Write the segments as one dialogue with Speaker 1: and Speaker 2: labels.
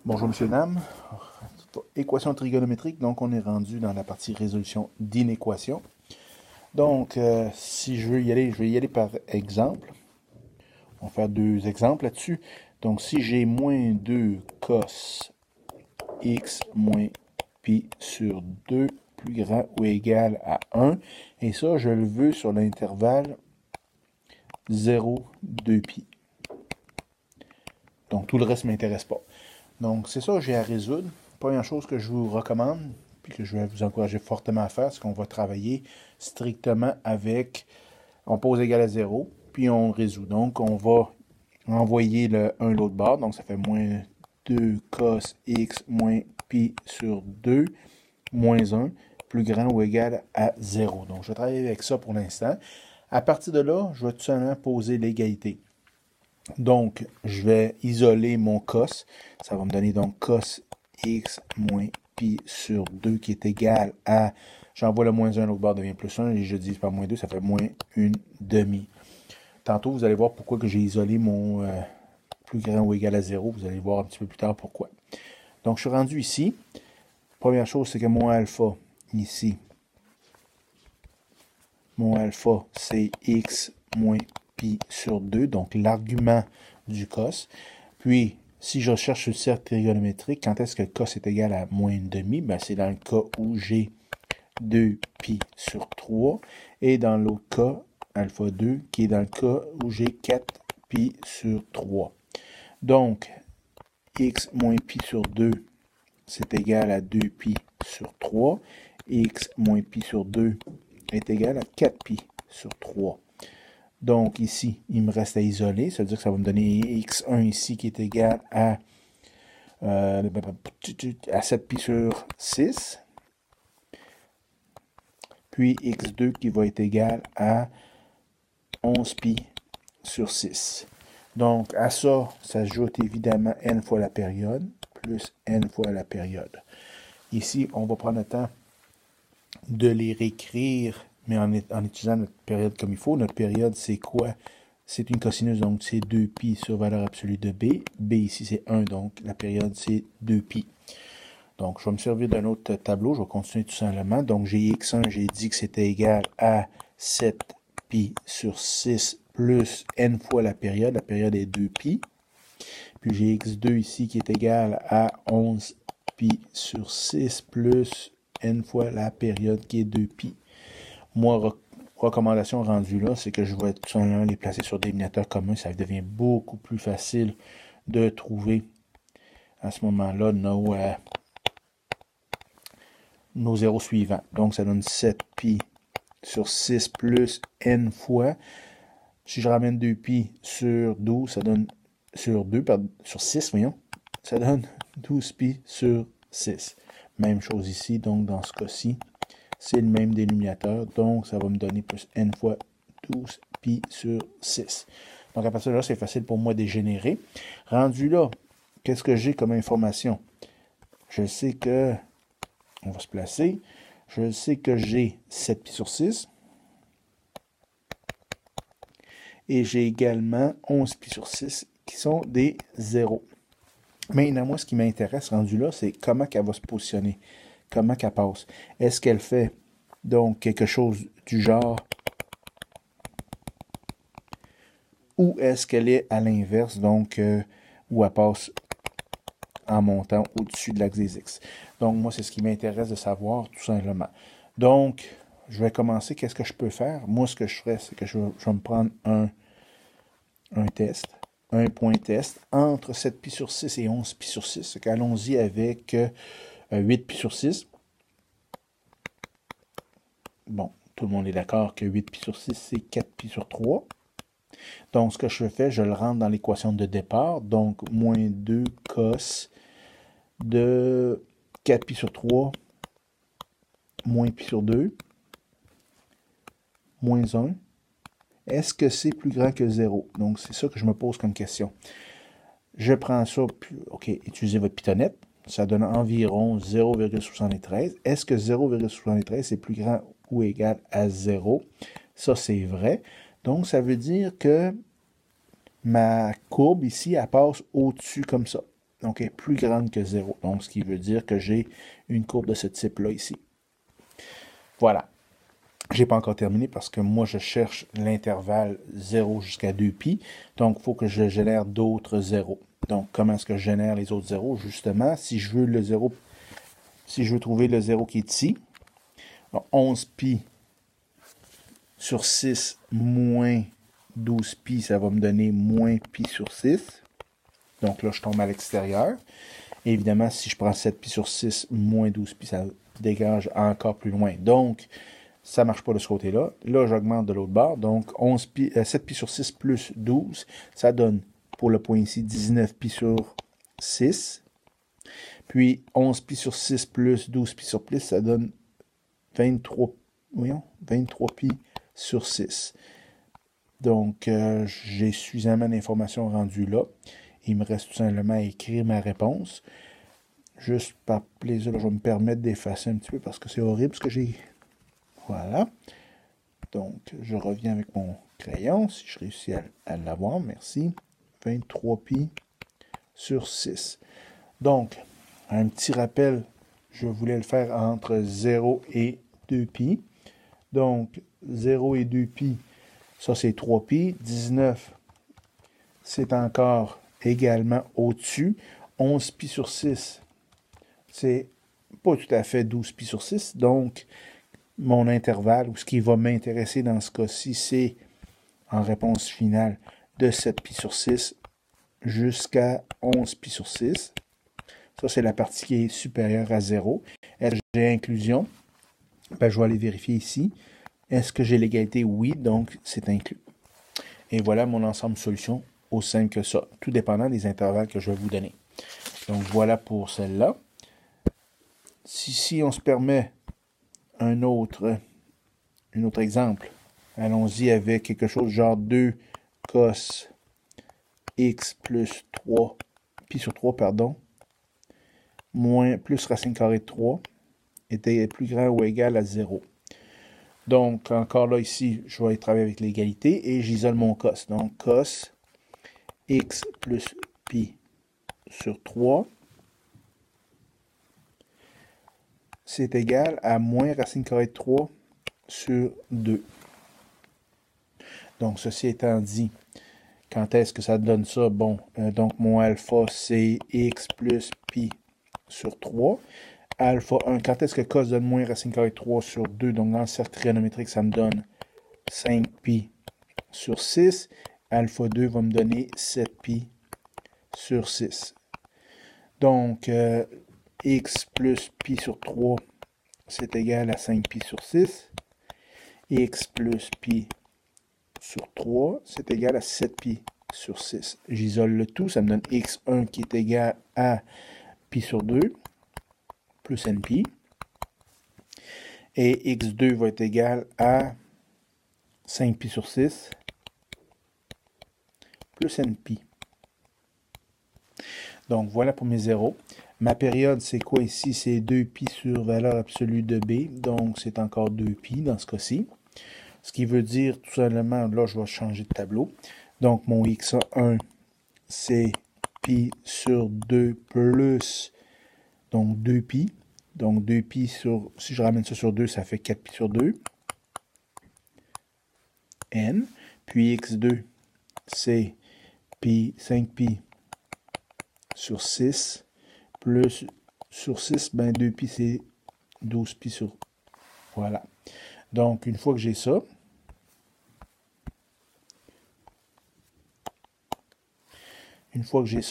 Speaker 1: Bonjour, monsieur, dame. Équation trigonométrique, donc on est rendu dans la partie résolution d'inéquation. Donc, si je veux y aller, je vais y aller par exemple. On va faire deux exemples là-dessus. Donc, si j'ai moins 2 cos x moins pi sur 2 plus grand ou égal à 1, et ça, je le veux sur l'intervalle 0, 2 pi. Donc, tout le reste ne m'intéresse pas. Donc, c'est ça que j'ai à résoudre. Première chose que je vous recommande, puis que je vais vous encourager fortement à faire, c'est qu'on va travailler strictement avec, on pose égal à 0, puis on résout. Donc, on va envoyer le 1 l'autre bord, donc ça fait moins 2 cos x moins pi sur 2, moins 1, plus grand ou égal à 0. Donc, je vais travailler avec ça pour l'instant. À partir de là, je vais tout simplement poser l'égalité. Donc, je vais isoler mon cos. Ça va me donner donc cos x moins pi sur 2 qui est égal à, j'envoie le moins 1, l'autre bord devient plus 1, et je divise par moins 2, ça fait moins une demi. Tantôt, vous allez voir pourquoi que j'ai isolé mon plus grand ou égal à 0. Vous allez voir un petit peu plus tard pourquoi. Donc, je suis rendu ici. Première chose, c'est que mon alpha, ici, mon alpha, c'est x moins pi sur 2, donc l'argument du cos. Puis, si je cherche le cercle trigonométrique, quand est-ce que cos est égal à moins une demi? Ben, c'est dans le cas où j'ai 2 pi sur 3, et dans l'autre cas, alpha 2, qui est dans le cas où j'ai 4 pi sur 3. Donc, x moins pi sur 2, c'est égal à 2 pi sur 3. X moins pi sur 2 est égal à 4 pi sur 3. Donc ici, il me reste à isoler, ça veut dire que ça va me donner x1 ici qui est égal à 7 pi sur 6. Puis x2 qui va être égal à 11 pi sur 6. Donc à ça s'ajoute évidemment n fois la période, plus n fois la période. Ici, on va prendre le temps de les réécrire, mais en utilisant notre période comme il faut. Notre période, c'est quoi? C'est une cosinus, donc c'est 2 pi sur valeur absolue de b. b ici, c'est 1, donc la période, c'est 2 pi. Donc, je vais me servir d'un autre tableau. Je vais continuer tout simplement. Donc, j'ai x1, j'ai dit que c'était égal à 7 pi sur 6 plus n fois la période. La période est 2 pi. Puis, j'ai x2 ici qui est égal à 11 pi sur 6 plus n fois la période qui est 2 pi. Moi, recommandation rendue là, c'est que je vais tout simplement les placer sur des dénominateurs communs. Ça devient beaucoup plus facile de trouver à ce moment-là nos zéros suivants. Donc, ça donne 7 pi sur 6 plus n fois. Si je ramène 2 pi sur 12, ça donne sur 6, voyons, ça donne 12 pi sur 6. Même chose ici, donc dans ce cas-ci, c'est le même dénominateur, donc ça va me donner plus n fois 12 pi sur 6. Donc à partir de là, c'est facile pour moi de générer. Rendu là, qu'est-ce que j'ai comme information? Je sais que, on va se placer, je sais que j'ai 7 pi sur 6. Et j'ai également 11 pi sur 6 qui sont des zéros. Maintenant, moi, ce qui m'intéresse rendu là, c'est comment qu'elle va se positionner. Comment qu'elle passe. Est-ce qu'elle fait donc quelque chose du genre, ou est-ce qu'elle est à l'inverse, donc où elle passe en montant au-dessus de l'axe des X. Donc, moi, c'est ce qui m'intéresse de savoir, tout simplement. Donc, je vais commencer. Qu'est-ce que je peux faire? Moi, ce que je ferais, c'est que je vais me prendre un test, un point test, entre 7 pi sur 6 et 11 pi sur 6. Allons-y avec 8 pi sur 6. Bon, tout le monde est d'accord que 8 pi sur 6, c'est 4 pi sur 3. Donc, ce que je fais, je le rentre dans l'équation de départ. Donc, moins 2 cos de 4 pi sur 3, moins pi sur 2, moins 1. Est-ce que c'est plus grand que 0? Donc, c'est ça que je me pose comme question. Je prends ça, OK, utilisez votre pitonnette. Ça donne environ 0,73. Est-ce que 0,73 c'est plus grand ou égal à 0? Ça, c'est vrai. Donc, ça veut dire que ma courbe ici, elle passe au-dessus comme ça. donc est plus grande que 0. Donc, ce qui veut dire que j'ai une courbe de ce type-là ici. Voilà. Je n'ai pas encore terminé parce que moi, je cherche l'intervalle 0 jusqu'à 2pi. Donc, il faut que je génère d'autres zéros. Donc, comment est-ce que je génère les autres zéros? Justement, si je veux le 0, si je veux trouver le 0 qui est ici, 11pi sur 6 moins 12pi, ça va me donner moins pi sur 6. Donc là, je tombe à l'extérieur. Et évidemment, si je prends 7pi sur 6 moins 12pi, ça dégage encore plus loin. Donc, ça ne marche pas de ce côté-là. Là, j'augmente de l'autre bord. Donc, 7pi sur 6 plus 12, ça donne, pour le point ici, 19pi sur 6. Puis, 11pi sur 6 plus 12pi sur plus, ça donne 23pi sur 6. Donc, j'ai suffisamment d'informations rendues là. Il me reste tout simplement à écrire ma réponse. Juste par plaisir, là, je vais me permettre d'effacer un petit peu parce que c'est horrible ce que j'ai. Voilà. Donc, je reviens avec mon crayon, si je réussis à l'avoir. Merci. 23pi sur 6. Donc, un petit rappel, je voulais le faire entre 0 et 2pi. Donc, 0 et 2pi, ça c'est 3pi. 19, c'est encore également au-dessus. 11pi sur 6, c'est pas tout à fait 12pi sur 6. Donc, mon intervalle, ou ce qui va m'intéresser dans ce cas-ci, c'est, en réponse finale, de 7pi sur 6 jusqu'à 11pi sur 6. Ça, c'est la partie qui est supérieure à 0. Est-ce que j'ai inclusion? Ben, je vais aller vérifier ici. Est-ce que j'ai l'égalité? Oui, donc c'est inclus. Et voilà mon ensemble de solutions, aussi simple que ça, tout dépendant des intervalles que je vais vous donner. Donc voilà pour celle-là. Si on se permet un autre exemple, allons-y avec quelque chose genre 2 cos x plus 3, pi sur 3, pardon, moins plus racine carrée de 3 était plus grand ou égal à 0. Donc, encore là, ici, je vais travailler avec l'égalité et j'isole mon cos. Donc, cos x plus pi sur 3, c'est égal à moins racine carrée de 3 sur 2. Donc, ceci étant dit, quand est-ce que ça donne ça? Bon, donc mon alpha, c'est x plus pi sur 3. Alpha 1, quand est-ce que cos donne moins racine carrée de 3 sur 2? Donc, dans le cercle trigonométrique, ça me donne 5pi sur 6. Alpha 2 va me donner 7pi sur 6. Donc, x plus pi sur 3, c'est égal à 5pi sur 6. X plus pi sur 3, c'est égal à 7pi sur 6. J'isole le tout, ça me donne x1 qui est égal à pi sur 2, plus npi. Et x2 va être égal à 5pi sur 6, plus npi. Donc, voilà pour mes zéros. Ma période, c'est quoi ici? C'est 2pi sur valeur absolue de b. Donc, c'est encore 2pi dans ce cas-ci. Ce qui veut dire, tout simplement, là, je vais changer de tableau. Donc, mon x1, c'est pi sur 2 plus, donc 2pi. Donc, 2pi sur, si je ramène ça sur 2, ça fait 4pi sur 2. N. Puis x2, c'est pi, 5pi sur 6. Plus sur 6, ben 2pi, c'est 12pi sur... Voilà. Donc, une fois que j'ai ça,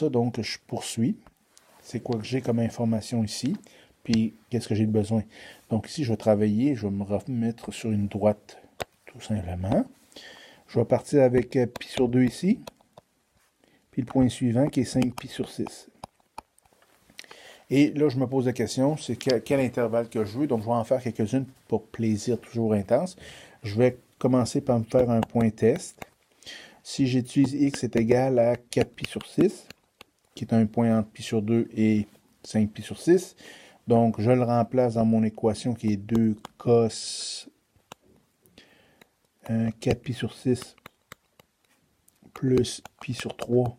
Speaker 1: donc je poursuis. C'est quoi que j'ai comme information ici? Puis, qu'est-ce que j'ai besoin? Donc ici, je vais travailler, je vais me remettre sur une droite, tout simplement. Je vais partir avec pi sur 2 ici. Puis le point suivant qui est 5pi sur 6. Et là, je me pose la question, c'est quel intervalle que je veux. Donc, je vais en faire quelques-unes pour plaisir toujours intense. Je vais commencer par me faire un point test. Si j'utilise x est égal à 4pi sur 6, qui est un point entre pi sur 2 et 5pi sur 6. Donc, je le remplace dans mon équation qui est 2 cos 4pi sur 6 plus pi sur 3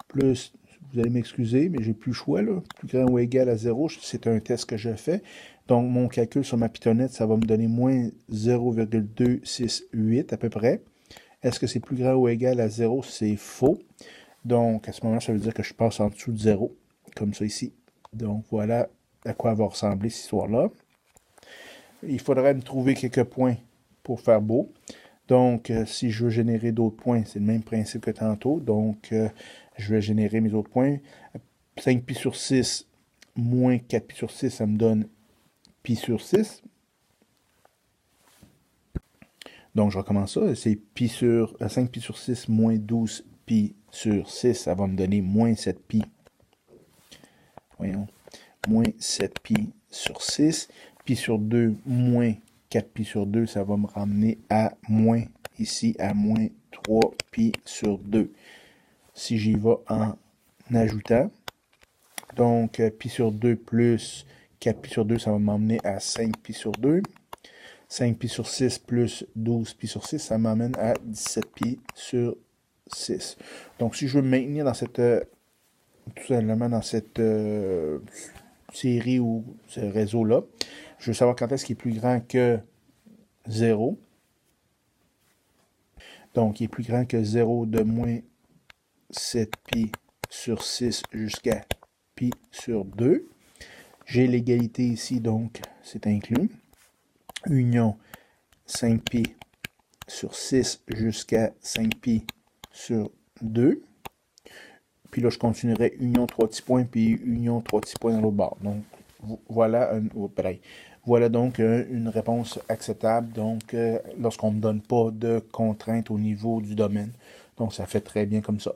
Speaker 1: plus vous allez m'excuser, mais j'ai plus le choix, là. Plus grand ou égal à 0, c'est un test que je fais. Donc, mon calcul sur ma pitonnette, ça va me donner moins 0,268 à peu près. Est-ce que c'est plus grand ou égal à 0? C'est faux. Donc, à ce moment-là, ça veut dire que je passe en dessous de 0, comme ça ici. Donc, voilà à quoi va ressembler cette histoire-là. Il faudrait me trouver quelques points pour faire beau. Donc, si je veux générer d'autres points, c'est le même principe que tantôt. Donc, je vais générer mes autres points. 5pi sur 6 moins 4pi sur 6, ça me donne pi sur 6. Donc, je recommence ça. C'est pi sur 5pi sur 6 moins 12pi sur 6, ça va me donner moins 7pi. Voyons. Moins 7pi sur 6. Pi sur 2 moins 4pi sur 2, ça va me ramener à moins, ici, à moins 3pi sur 2. Si j'y vais en ajoutant, donc pi sur 2 plus 4pi sur 2, ça va m'emmener à 5pi sur 2. 5pi sur 6 plus 12pi sur 6, ça m'amène à 17pi sur 6. Donc, si je veux me maintenir dans cette, tout simplement dans cette série ou ce réseau-là, je veux savoir quand est-ce qu'il est plus grand que 0. Donc, il est plus grand que 0 de moins 7pi sur 6 jusqu'à pi sur 2. J'ai l'égalité ici, donc c'est inclus. Union 5pi sur 6 jusqu'à 5pi sur 2. Puis là, je continuerai union 3 petits points, puis union 3 petits points dans l'autre bord. Donc, voilà, voilà donc une réponse acceptable. Donc, lorsqu'on ne me donne pas de contraintes au niveau du domaine. Donc, ça fait très bien comme ça.